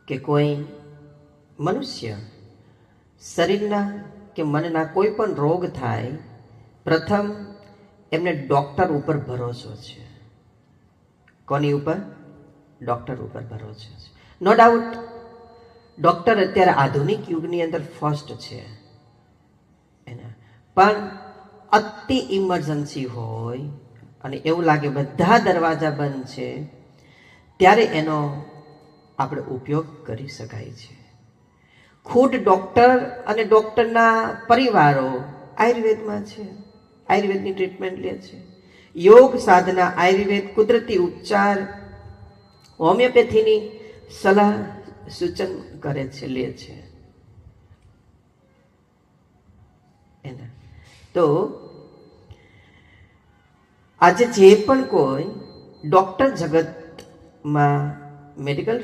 કે કોઈ મનુષ્ય શરીરના કે મનના કોઈ પણ રોગ થાય, પ્રથમ એમને ડૉક્ટર ઉપર ભરોસો છે. કોની ઉપર? ડૉક્ટર ઉપર ભરોસો છે. નો ડાઉટ ડૉક્ટર અત્યારે આધુનિક યુગની અંદર ફર્સ્ટ છે એના, પણ અતિ ઇમરજન્સી હોય અને એવું લાગે બધા દરવાજા બંધ છે, ત્યારે એનો આપણે ઉપયોગ કરી શકાય છે. ખુદ ડૉક્ટર અને ડૉક્ટરના પરિવારો આયુર્વેદમાં છે, આયુર્વેદની ટ્રીટમેન્ટ લે છે. યોગ સાધના, આયુર્વેદ, કુદરતી ઉપચાર, હોમિયોપેથીની સલાહ સૂચન કરે છે, લે છે એના. તો આજે જે પણ કોઈ ડૉક્ટર જગતમાં મેડિકલ